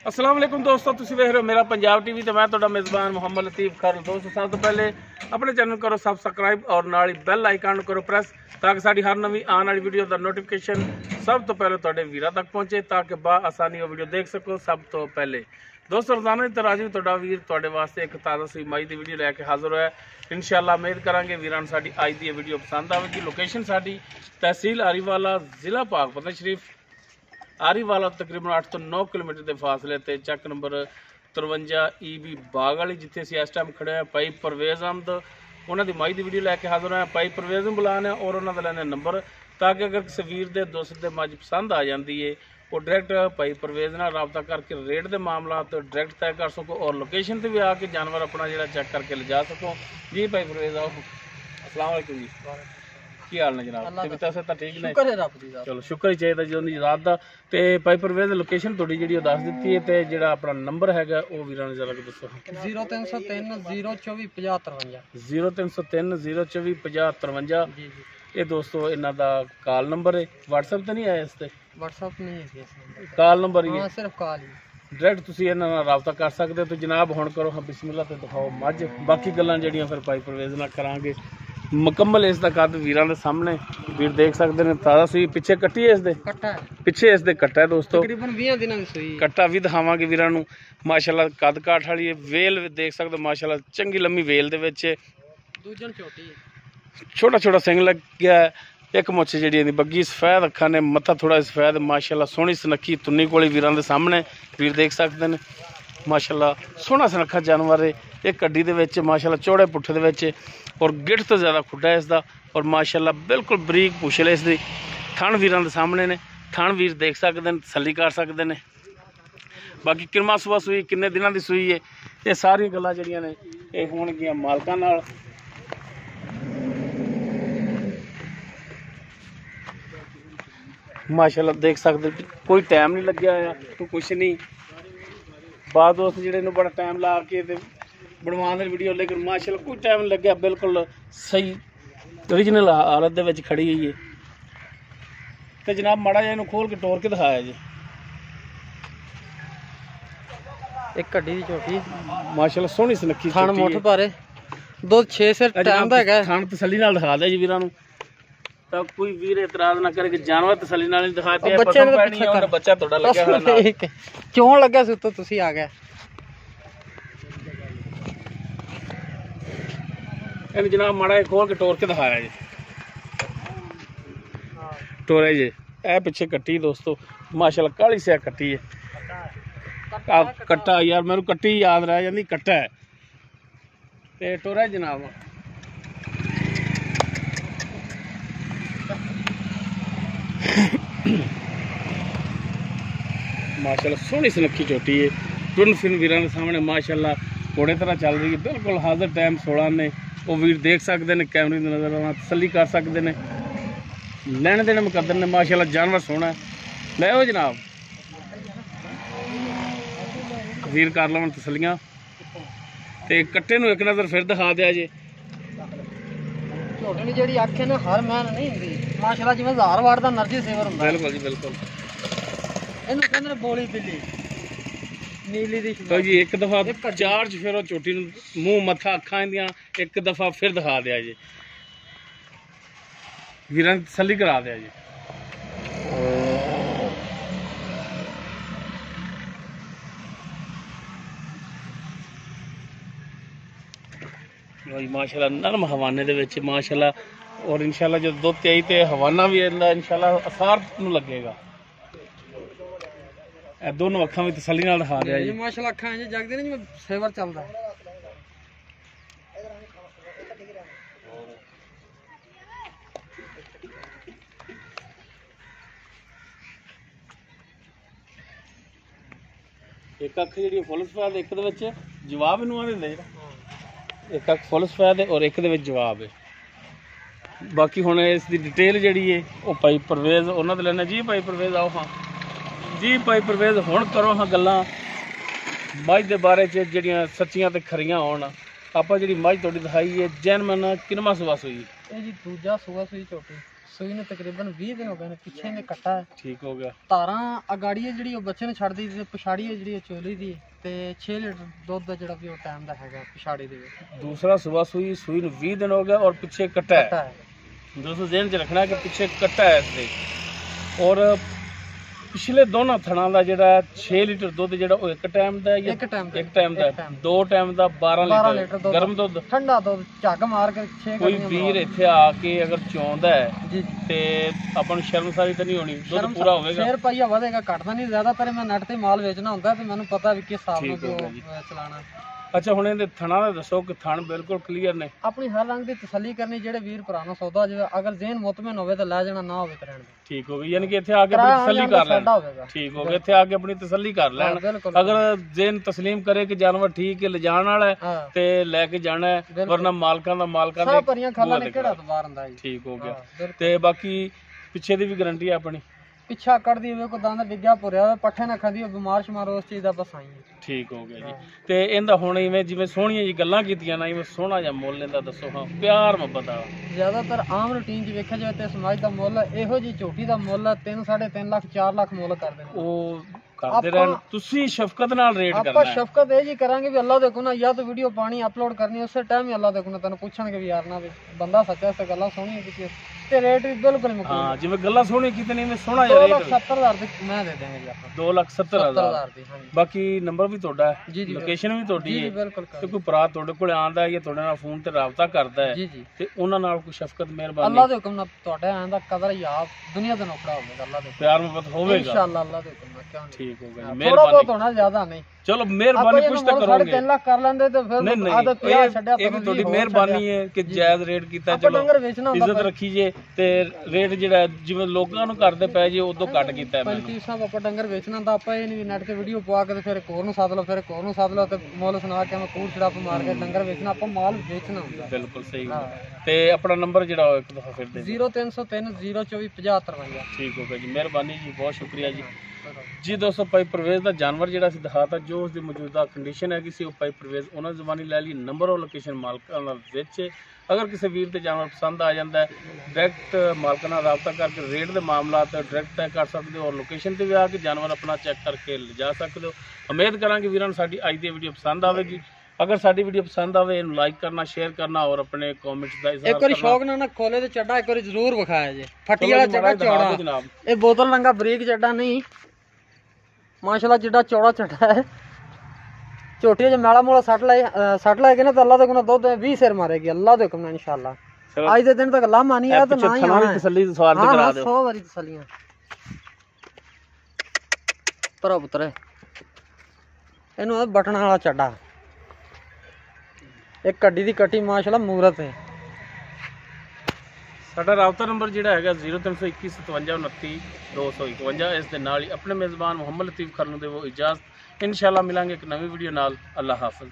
अस्सलाम वालेकुम दोस्तों, तुसीं वेख रहे हो मेरा पंजाब टीवी तो मैं तुहाडा मेज़बान मुहम्मद लतीफ़ खर। दोस्तों सब तो पहले अपने चैनल करो सबसक्राइब और नाल ही बैल आइकन करो प्रेस ताकि साड़ी हर नवी आने वाली वीडियो का नोटिफिकेशन सब तो पहले तुहाडे वीरां तक पहुँचे ताकि बा आसानी वो वीडियो देख सको सब तो पहले। दोस्तों रोजाना की तरह जी तुहाडा वीर तुहाडे वास्ते एक ताज़ा सी माई की वीडियो लैके हाजिर होया। इंशाअल्लाह उम्मीद करांगे वीरां साडी अज की वीडियो पसंद आएगी। लोकेशन साडी तहसील आरीवाला जिला पाकपतन शरीफ आरीवाला तकरीबन 8 तो 9 किलोमीटर के फासले ते चक नंबर 53 EB बाग वाली जिथे असीं इस टाइम खड़े हैं। भाई परवेज़ अहमद उन्होंने माई की वीडियो लैके हाजिर हैं। भाई परवेज़ में बुलाने और उन्होंने लैने नंबर ताकि अगर किसी वीर के दोस्त के मज पसंद आ जाती है वो डायरैक्ट भाई परवेज़ नाल रबता करके रेट के मामला तो डायरैक्ट तय कर सको और लोकेशन पर भी आके जानवर अपना जो चेक करके ले जा सको। जी भाई परवेज़ आओ। अस्सलाम वालेकुम जी, की हाल ने जनाब? तबीयत तो ठीक ने? चलो शुक्र ही चाहिए जी उन्हें रात का। तो भाई परवेज़ लोकेशन थोड़ी जी दस दी है तो जो अपना नंबर है वो वीर ने जरा दसो। 0303 024 50 53 0303 024 50 53। ये दोस्तों इन्हों का कॉल नंबर है। व्हाट्सएप तो नहीं आया इस पर? व्हाट्सएप नहीं है, कॉल नंबर ही है, सिर्फ कॉल ही। डायरैक्ट तुम इन्होंने रबता कर सकते हो। तो जनाब हुण करो हाँ बिस्मिल्लाह तो दिखाओ मझ। बाकी गल्लां जड़ियां फिर भाई परवेज़ नाल करांगे मुकम्मल। इसका कद वीरां दे सामने वीर देख सकते हैं। ताज़ा सूई पिछे कट्टी है, इसदे पिछे इसदे कट्टा है दोस्तों। तकरीबन 20 दिनों दी सूई कट्टा भी दिखावांगे वीरां नूं। माशाअल्लाह कद काठ वाली है। वेल देख सकते हो माशाअल्लाह चंगी लम्मी वेल दे विच दूजन छोटी है, छोटा छोटा सिंग लग गया है। एक मुछ जी बग्गी सफेद अखा ने मत्था थोड़ा सफेद माशाअल्लाह सोहनी सुनक्खी तुन्नी कोली वीरां दे सामने वीर देख सकते हैं। माशाअल्लाह सोहना सुनक्खा जानवर है। एक कड्डी दे विच माशाअल्लाह चौड़े पुट्ठे दे विच और गिठ तो ज़्यादा खुड्डा है इसका और माशाअल्लाह बिल्कुल बरीक पुछल है इसकी। थण वीरां दे सामने ने, थण वीर देख सकते हैं, तसल्ली कर सकते हैं। बाकी किरमा सुबह सूई किन्ने दिनों की सूई है ये सारी गल्लां जड़ियां ने ये होणगियां मालकां नाल। माशाअल्लाह देख सकते कोई टाइम नहीं लग्या होया तो कुछ नहीं। बाद दोस्त जिहड़े नूं बड़ा टाइम ला के बनवाने वीडियो लेकिन माशाअल्लाह कोई टाइम नहीं लग्या, बिल्कुल सही ओरिजिनल हालत दे विच खड़ी हुई है। तो जनाब माड़ा जिहा इहनूं खोल के टोर के दिखाया जी। एक कड्डी दी छोटी माशाअल्लाह सोहनी सुनक्खी खान मुठ पारे दो 6 से टाइम दा है। खान तसल्ली नाल दिखा दे जी वीरां नूं तो कोई वीर एतराज ना करे कि जानवर तसल्ली नाल नहीं दिखाते। बच्चा थोड़ा लग्या होया नाल क्यों लग्या सी तो तुसी आ गए। इन जनाब माड़ा खोल के टोर के दिखाया जी। टोरे जी ए पिछे कट्टी दोस्तों माशाअल्लाह काली से कट्टी है। कट्टा यार मेनू कट्टी याद रह जाती, कट्टा है ते टोरा जनाब। माशाअल्लाह सोहनी सुनक्खी चोटी है। टुन फिन वीरां दे सामने माशाअल्लाह घोड़े तरह चल रही है। बिल्कुल हाजिर टाइम 16 ने वो वीर देख सकते हैं, कैमरे की नज़र आना तसल्ली कर सकते हैं। लैने देने मुकद्दर ने माशाअल्लाह जानवर सोहना है। लो जनाब वीर कर लवन तसलियां ते कट्टे नूं एक नज़र फिर दिखा दिया जी। झोटनी जिहड़ी अख है ना हर मैन नहीं हुंदी माशाअल्लाह जिवें 1000 वाट दा एनर्जी सेवर हुंदा। बिल्कुल जी बिल्कुल। इहनूं कहंदे ने बोली बिल्ली नीली दी। तो जी एक दफ़ा चार्ज फिर चोटी मूँह मत्था अखां दियां एक दफ़ा फिर दिखा दिया जी। वीरां दी तसल्ली करा दिया जी। माशाअल्लाह नरम हवाने दे विच माशाअल्लाह और इंशाअल्लाह जो दुध ते आई तो हवाना भी इंशाअल्लाह असार नूं लगेगा। ए दोनों अखां भी तसल्ली नाल दिखा दिया जी। माशाअल्लाह अखां इंज जगदे ने जिवें सेवर चलदा। एक अख जी फुल सफेद एक दे विच जवाब इनू आने दे एक अख फुल सफेद है और एक दे विच जवाब है। बाकी हुण इसकी डिटेल जी है वो भाई परवेज़ उन्होंने लेना जी। भाई परवेज़ आओ हाँ जी। भाई परवेज़ हुण करो हाँ गल्लां मझ के बारे जड़ियाँ सच्चियां तो खरियां होण। आपां जिहड़ी मझ तुहाडी दिखाई है जैनमन किनवा सुबह सूई जी दूजा सुबह सूई छोटी ਸੂਈ ਨੂੰ ਤਕਰੀਬਨ 20 ਦਿਨ ਹੋ ਗਏ ਨੇ, ਪਿੱਛੇ ਨੇ ਕੱਟਾ ਹੈ, ਠੀਕ ਹੋ ਗਿਆ। ਧਾਰਾਂ ਅਗਾੜੀ ਹੈ ਜਿਹੜੀ ਉਹ ਬੱਚੇ ਨੂੰ ਛੱਡਦੀ ਤੇ ਪਛਾੜੀ ਹੈ ਜਿਹੜੀ ਉਹ ਚੋਲੀ ਦੀ, ਤੇ 6 ਲੀਟਰ ਦੁੱਧ ਦਾ ਜਿਹੜਾ ਵੀ ਉਹ ਟਾਈਮ ਦਾ ਹੈਗਾ ਪਛਾੜੀ ਦੇ ਵਿੱਚ। ਦੂਸਰਾ ਸੁਬह ਸੂਈ ਨੂੰ 20 दिन हो गया और पीछे कट्टा है। ਕੱਟਾ ਹੈ दोस्तों ध्यान च रखना कि पीछे कट्टा है इसके, और पिछले दोनों थणा का ਜਿਹੜਾ 6 ਲੀਟਰ ਦੁੱਧ ਜਿਹੜਾ ਉਹ ਇੱਕ ਟਾਈਮ ਦਾ ਜਾਂ ਇੱਕ ਟਾਈਮ ਇੱਕ ਟਾਈਮ ਦਾ, ਦੋ ਟਾਈਮ ਦਾ 12 ਲੀਟਰ ਗਰਮ ਦੁੱਧ, ਠੰਡਾ ਦੁੱਧ ਝੱਗ ਮਾਰ ਕੇ 6 ਕੋਈ ਵੀਰ ਇੱਥੇ ਆ ਕੇ ਅਗਰ ਚਾਹੁੰਦਾ ਹੈ ਜੀ ਤੇ ਆਪਾਂ ਨੂੰ ਸ਼ਰਮਸਾਰੀ ਤਾਂ ਨਹੀਂ ਹੋਣੀ, ਦੁੱਧ ਪੂਰਾ ਹੋਵੇਗਾ। ਸ਼ੇਰ ਪਾਈਆ ਵਧੇਗਾ, ਘਟਦਾ ਨਹੀਂ। ਜ਼ਿਆਦਾਤਰ ਮੈਂ ਨੈਟ ਤੇ ਮਾਲ ਵੇਚਣਾ ਹੁੰਦਾ ਤੇ ਮੈਨੂੰ ਪਤਾ ਵੀ ਕਿਸ ਹਿਸਾਬ ਨਾਲ ਠੀਕ ਹੋ ਗਿਆ ਉਹ ਜੀ। ਚਲਾਣਾ। ਅੱਛਾ ਹੁਣ ਇਹਦੇ ਥਣਾ ਦਾ ਦੱਸੋ ਕਿ ਥਣ ਬਿਲਕੁਲ ਕਲੀਅਰ ਨੇ? ਆਪਣੀ ਹਰ ਰੰਗ ਦੀ ਤਸੱਲੀ ਕਰਨੀ, ਜਿਹੜੇ ਵੀਰ ਭਰਾ ਨੂੰ ਸੌਦਾ ਜਿਵੇਂ ਅਗਰ ਜ਼ੇਨ ਮੁਤਮਿਨ ਹੋਵੇ ਤਾਂ ਲੈ ਜਾਣਾ, ਨਾ ਹੋਵੇ ਤਾਂ ਰਹਿਣ ਦੇ। ਠੀਕ ਹੋ ਗਈ, ਯਾਨੀ ਕਿ ਇੱਥੇ ਆ ਕੇ ਆਪਣੀ ਤਸੱਲੀ ਕਰ ਲੈਣ। ਸਾਡਾ ਹੋਵੇਗਾ। ਠੀਕ ਹੋ ਗਿਆ, ਇੱਥੇ ਆ ਕੇ ਆਪਣੀ ਤਸੱਲੀ ਕਰ ਲੈਣ। ਬਿਲਕੁਲ। ਅਗਰ ਜ਼ੇਨ ਤਸਲੀਮ ਕਰੇ ਕਿ ਜਾਨਵਰ ਠੀਕ ਹੈ, ਲਿਜਾਣ ਵਾਲਾ ਹੈ ਹਾਂ ਤੇ ਲੈ ਕੇ ਜਾਣਾ ਹੈ, ਵਰਨਾ ਮਾਲਕਾਂ ਦਾ ਸਭ ਭਰੀਆਂ ਖਾਲਾਂ ਨੇ ਕਿਹੜਾ ਦਵਾਰ ਹੁੰਦਾ ਜੀ। ਠੀਕ ਹੋ ਗਿਆ। ਬਿਲਕੁਲ। ਤੇ ਬਾਕੀ ਪਿੱਛੇ ਦੀ ਵੀ ਗਾਰੰਟੀ ਹੈ ਆਪਣੀ? ਪਿੱਛਾ ਕੱਢਦੀ ਹੋਵੇ, ਕੋਈ ਦੰਦ ਡਿੱਗਿਆ ਭੁਰਿਆ ਹੋਵੇ, ਪੱਠੇ ਨਾ ਖਾਂਦੀ ਹੋਵੇ, ਬਿਮਾਰ ਸ਼ਮਾਰ ਉਸ ਚੀਜ਼ ਦਾ ਬਸ ਆਈ ਹੈ। ਠੀਕ ਹੋ ਗਿਆ ਜੀ। ਤੇ ਇਹਦਾ ਹੁਣ ਇਵੇਂ ਜਿਵੇਂ ਸੋਹਣੀਆਂ ਜੀ ਗੱਲਾਂ ਕੀਤੀਆਂ ਨਾ, ਇਵੇਂ ਸੋਹਣਾ ਜਿਹਾ ਮੁੱਲ ਇਹਦਾ ਦੱਸੋ। ਹਾਂ ਪਿਆਰ ਮੁਹੱਬਤ ਆ। ਜ਼ਿਆਦਾਤਰ ਆਮ ਰੂਟੀਨ 'ਚ ਵੇਖਿਆ ਜਾਵੇ ਤੇ ਸਮਾਜ ਦਾ ਮੁੱਲ ਇਹੋ ਜੀ ਝੋਟੀ ਦਾ ਮੁੱਲ 3 3.5 ਲੱਖ 4 ਲੱਖ ਮੁੱਲ ਕਰਦੇ ਨੇ। ਉਹ ਕਰਦੇ ਰਹਿਣ, ਤੁਸੀਂ ਸ਼ਫਕਤ ਨਾਲ ਰੇਟ ਕਰਨਾ ਆਪਾਂ ਹੈ। ਸ਼ਫਕਤ ਇਹ ਜੀ ਕਰਾਂਗੇ ਵੀ ਅੱਲਾ ਦੇ ਕੋਲ ਨਾ ਜਾਂ ਤਾਂ ਵੀਡੀਓ ਪਾਣੀ ਅਪਲੋਡ ਕਰਨੀ, ਉਸੇ ਟਾਈਮ ਹੀ ਅੱਲਾ ਦੇ ਕੋਲ ਤੈਨੂੰ ਪੁੱਛਣਗੇ ਵੀ ਯਾਰ ਨਾ ਵੀ ਬੰਦਾ ਸੱਚਾ ਸੇ ਗੱਲਾਂ ਸੋਹਣੀਆਂ ਕੀਤੀਆਂ ਤੇ ਰੇਟ ਵੀ ਬਿਲਕੁਲ ਮੁਕੰਮਲ। ਹਾਂ ਜਿਵੇਂ ਗੱਲਾਂ ਸੋਹਣੀਆਂ ਕੀਤੀਆਂ ਨੇ, ਇਵੇਂ ਸੋਹਣਾ ਜਿਹਾ ਰੇਟ। 2,70,000 ਦੀ ਮੈਂ ਦੇ ਦੇਵਾਂਗੇ ਜੀ ਆਪਾਂ। 2,70,000 ਦੀ। ਹਾਂਜੀ ਬਾਕੀ ਨੰਬਰ ਵੀ ਤੁਹਾਡਾ ਹੈ, ਜੀ ਜੀ ਲੋਕੇਸ਼ਨ ਵੀ ਤੁਹਾਡੀ ਜੀ ਹੈ, ਬਿਲਕੁਲ ਤੇ ਕੋਈ ਭਰਾ ਤੁਹਾਡੇ ਕੋਲ ਆਂਦਾ ਹੈ ਜਾਂ ਤੁਹਾਡੇ ਨਾਲ ਫੋਨ ਤੇ ਰਾਬਤਾ ਕਰਦਾ ਹੈ ਜੀ ਜੀ ਤੇ ਉਹਨਾਂ ਨਾਲ ਕੋਈ ਸ਼ਫਕਤ ਮਿਹਰਬਾਨੀ ਅੱਲਾ ਦੇ ਹੁਕਮ ਨਾਲ ਤੁਹਾਡੇ ਆਂ ਦਾ ਕਦਰ ਯਾਬ ਦੁਨੀਆ ਦਾ ਨੌਕਰਾ ਹੋਵੇਗਾ। ਅੱਲਾ ਦੇ ਪਿਆਰ ਮੁਹੱਬਤ ਹੋਵੇਗਾ ਇਨਸ਼ਾਅੱਲਾ। ਅੱਲਾ ਦੇ ਹੁਕਮ ਨਾਲ ਕਿਉਂ ਨਹੀਂ। ਠੀਕ ਹੋ ਗਿਆ ਜੀ, ਥੋੜਾ ਮਿਹਰਬਾਨੀ। ਬਹੁਤ ਹੋਣਾ, ਜ਼ਿਆਦਾ ਨਹੀਂ। ਚਲੋ ਮਿਹਰਬਾਨੀ ਕੁਛ ਤਾਂ ਕਰੋਗੇ। 3 ਲੱਖ ਕਰ ਲੈਂਦੇ ਤੇ ਫਿਰ ਨਹੀਂ ਆਦਤ ਪਿਆ ਛੱਡਿਆ ਇਹ ਵੀ ਤੁਹਾਡੀ ਮਿਹਰਬਾਨੀ ਹੈ ਕਿ ਜਾਇਜ਼ ਰੇਟ ਕੀਤਾ। ਆਪਾਂ ਚਲੋ ਡੰਗਰ ਵੇਚਣਾ ਹੁੰਦਾ ਇੱਜ਼ਤ ਰੱਖੀ ਜੇ ਤੇ ਰੇਟ ਜਿਹੜਾ ਜਿਵੇਂ ਲੋਕਾਂ ਨੂੰ ਕਰਦੇ ਪਏ ਜੇ ਉਦੋਂ ਘੱਟ ਕੀਤਾ ਹੈ ਮੈਨੂੰ। ਪੰਚੀ ਸਾਹਿਬ ਆਪਾਂ ਡੰਗਰ ਵੇਚਣਾ ਹੁੰਦਾ, ਆਪਾਂ ਇਹ ਨਹੀਂ ਵੀ ਨੈਟ ਤੇ ਵੀਡੀਓ ਪਵਾ ਕੇ ਤੇ ਫਿਰ ਇੱਕ ਹੋਰ ਨੂੰ ਸੱਦ ਲਓ, ਫਿਰ ਇੱਕ ਹੋਰ ਨੂੰ ਸੱਦ ਲਓ ਤੇ ਮੁੱਲ ਸੁਣਾ ਕੇ ਮੈਂ ਕੂੜ ਛੜਾਪ ਮਾਰ ਕੇ ਡੰਗਰ ਵੇਚਣਾ। ਆਪਾਂ ਮਾਲ ਵੇਚਣਾ ਹੁੰਦਾ। ਬਿਲਕੁਲ ਸਹੀ ਤੇ ਆਪਣਾ ਨੰਬਰ ਜਿਹੜਾ ਉਹ ਇੱਕ ਦਫਾ ਫਿਰ ਦੇ 0303 024 5053। ਠੀਕ ਹੋ ਗਿਆ ਜੀ, ਮਿਹਰਬਾਨੀ ਜੀ, ਬਹੁਤ ਸ਼ੁਕਰੀਆ ਜੀ। ਜੀ ਦੋਸਤੋ ਭਾਈ ਪ੍ਰਵੇਜ਼ ਦਾ ਜਾਨਵਰ ਜਿਹੜਾ ਸੀ ਦਿਖਾਤਾ, ਜੋ ਉਸ ਦੀ ਮੌਜੂਦਾ ਕੰਡੀਸ਼ਨ ਹੈਗੀ ਸੀ, ਉਹ ਭਾਈ ਪ੍ਰਵੇਜ਼ ਉਹਨਾਂ ਜ਼ਬਾਨੀ ਲੈ ਲਈ। ਨੰਬਰ ਔਰ ਲੋਕੇਸ਼ਨ ਮਾਲਕਾਂ ਨਾਲ ਵਿੱਚ। ਅਗਰ ਕਿਸੇ ਵੀਰ ਤੇ ਜਾਨਵਰ ਪਸੰਦ ਆ ਜਾਂਦਾ ਹੈ, ਡਾਇਰੈਕਟ ਮਾਲਕਾਂ ਨਾਲ ਰਾਬਤਾ ਕਰਕੇ ਰੇਟ ਦੇ ਮਾਮਲਾ ਤੇ ਡਾਇਰੈਕਟ ਤੈਅ ਕਰ ਸਕਦੇ ਹੋ, ਔਰ ਲੋਕੇਸ਼ਨ ਤੇ ਵੀ ਆ ਕੇ ਜਾਨਵਰ ਆਪਣਾ ਚੈੱਕ ਕਰਕੇ ਲਿਜਾ ਸਕਦੇ ਹੋ। ਉਮੀਦ ਕਰਾਂਗੇ ਵੀਰਾਂ ਨੂੰ ਸਾਡੀ ਅੱਜ ਦੀ ਵੀਡੀਓ ਪਸੰਦ ਆਵੇਗੀ। ਅਗਰ ਸਾਡੀ ਵੀਡੀਓ ਪਸੰਦ ਆਵੇ ਇਹਨੂੰ ਲਾਈਕ ਕਰਨਾ, ਸ਼ੇਅਰ ਕਰਨਾ ਔਰ ਆਪਣੇ ਕਮੈਂਟਸ ਦਾ ਇਜ਼ਹਾਰ ਇੱਕ ਵਾਰੀ ਕਰਨਾ। ਸ਼ੌਕ ਨਾਲ ਨਾ ਖੋਲੇ ਤੇ ਚੱਡਾ ਇੱਕ ਵਾਰੀ ਜ਼ਰੂਰ ਵਿਖਾਇਆ ਜੇ। ਫੱਟੀ ਵਾਲਾ ਚੱਡਾ ਚੌੜਾ, ਜਨਾਬ ਇਹ ਬੋਤਲ ਲੰਗਾ ਬਰੀਕ ਚੱਡਾ ਨਹੀਂ, ਮਾਸ਼ਾਅੱਲਾ ਜਿੱਡਾ ਚੌੜਾ ਚੱਡਾ ਹੈ। ਝੋਟੀ ਜੇ ਮੈਲਾ ਮੂਲਾ ਸੱਟ ਲੈ ਕੇ ਨਾ ਤਾਂ ਅੱਲਾ ਦੇ ਕੋਲ ਦੁੱਧ 20 ਸਿਰ ਮਾਰੇਗੀ ਅੱਲਾ ਦੇ ਹੁਕਮ ਨਾਲ ਇਨਸ਼ਾਅੱਲਾ। ਅੱਜ ਦੇ ਦਿਨ ਤੱਕ ਲਾਮਾ ਨਹੀਂ ਆ ਤਾਂ ਨਾ ਹੀ ਆਣਾ। ਤਸੱਲੀ ਸਵਾਰ ਤੇ ਕਰਾ ਦਿਓ। 100 ਵਾਰੀ ਤਸੱਲੀਆਂ ਭਰਾ ਪੁੱਤਰ ਇਹਨੂੰ ਬਟਨ ਵਾਲਾ ਚੱਡਾ, ਇੱਕ ਕੱਡੀ ਦੀ ਕੱਟੀ ਮਾਸ਼ਾਅੱਲਾ ਮੂਰਤ ਹੈ। ਸਾਡਾ ਰਾਬਤਾ ਨੰਬਰ ਜਿਹੜਾ ਹੈਗਾ 0321 57 29 251। ਇਸ ਦੇ ਨਾਲ ਹੀ ਆਪਣੇ ਮੇਜ਼ਬਾਨ ਮੁਹੰਮਦ ਲਤੀਫ ਖਰਨੂ ਦੇ ਉਹ ਇਜਾਜ਼ਤ। ਇਨਸ਼ਾਅੱਲਾ ਮਿਲਾਂਗੇ ਇੱਕ ਨਵੀਂ ਵੀਡੀਓ ਨਾਲ। ਅੱਲਾ ਹਾਫਿਜ਼।